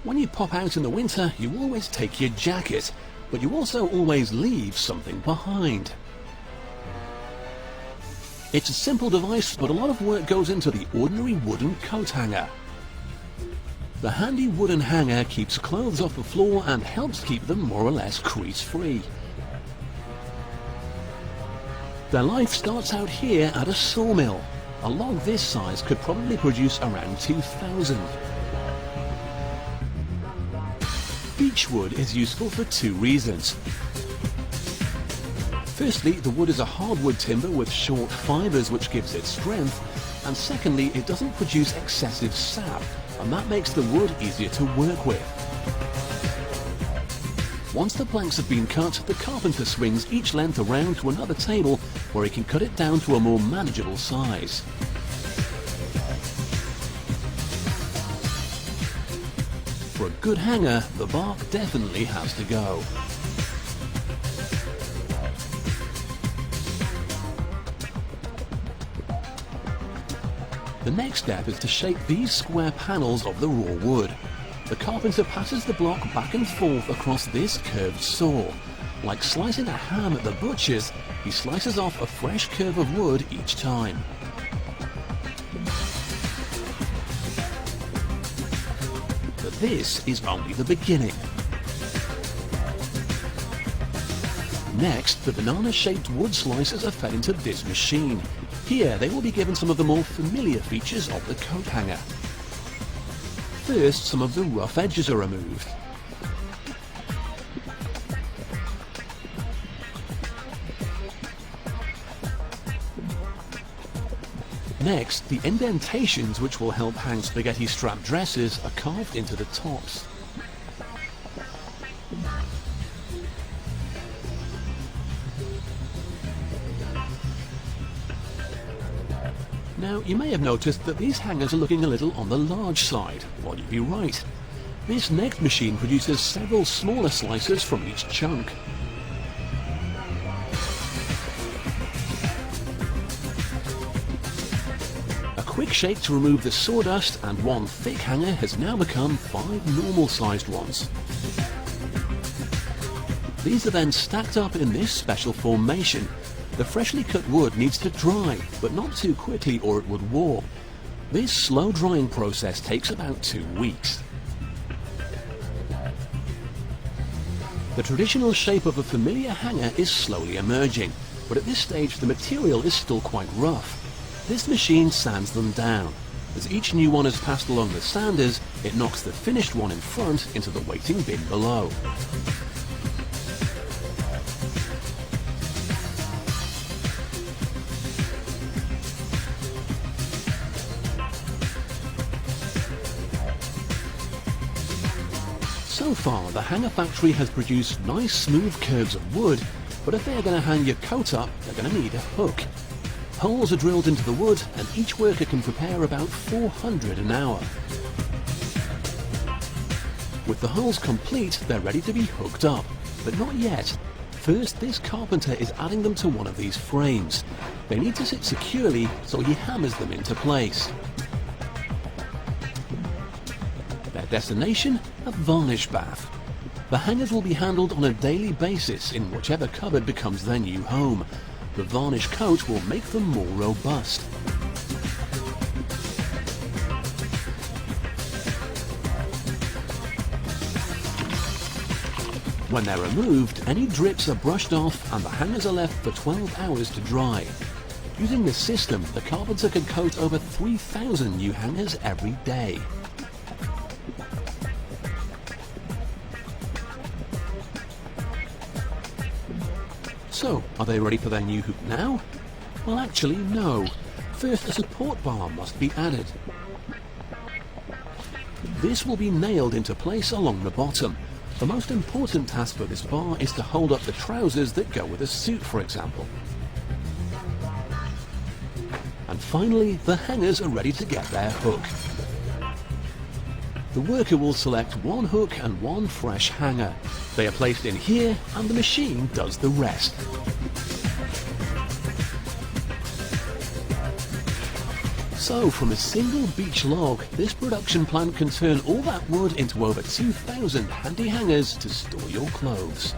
When you pop out in the winter, you always take your jacket, but you also always leave something behind. It's a simple device, but a lot of work goes into the ordinary wooden coat hanger. The handy wooden hanger keeps clothes off the floor and helps keep them more or less crease-free. Their life starts out here at a sawmill. A log this size could probably produce around 2,000. Beechwood is useful for two reasons. Firstly, the wood is a hardwood timber with short fibres which gives it strength, and secondly, it doesn't produce excessive sap, and that makes the wood easier to work with. Once the planks have been cut, the carpenter swings each length around to another table where he can cut it down to a more manageable size. For a good hanger, the bark definitely has to go. The next step is to shape these square panels of the raw wood. The carpenter passes the block back and forth across this curved saw. Like slicing a ham at the butcher's, he slices off a fresh curve of wood each time. But this is only the beginning. Next, the banana-shaped wood slices are fed into this machine. Here, they will be given some of the more familiar features of the coat hanger. First, some of the rough edges are removed. Next, the indentations which will help hang spaghetti strap dresses are carved into the tops. Now, you may have noticed that these hangers are looking a little on the large side. Well, you'd be right. This next machine produces several smaller slices from each chunk. A quick shake to remove the sawdust, and one thick hanger has now become 5 normal-sized ones. These are then stacked up in this special formation. The freshly cut wood needs to dry, but not too quickly or it would warp. This slow drying process takes about 2 weeks. The traditional shape of a familiar hanger is slowly emerging, but at this stage the material is still quite rough. This machine sands them down. As each new one is passed along the sanders, it knocks the finished one in front into the waiting bin below. So far, the hanger factory has produced nice smooth curves of wood, but if they're going to hang your coat up, they're going to need a hook. Holes are drilled into the wood, and each worker can prepare about 400 an hour. With the holes complete, they're ready to be hooked up, but not yet. First, this carpenter is adding them to one of these frames. They need to sit securely, so he hammers them into place. Their destination? A varnish bath. The hangers will be handled on a daily basis in whichever cupboard becomes their new home. The varnish coat will make them more robust. When they're removed, any drips are brushed off and the hangers are left for 12 hours to dry. Using this system, the carpenter can coat over 3,000 new hangers every day. So, are they ready for their new hoop now? Well, actually, no. First, a support bar must be added. This will be nailed into place along the bottom. The most important task for this bar is to hold up the trousers that go with a suit, for example. And finally, the hangers are ready to get their hook. The worker will select one hook and one fresh hanger. They are placed in here, and the machine does the rest. So from a single beech log, this production plant can turn all that wood into over 2,000 handy hangers to store your clothes.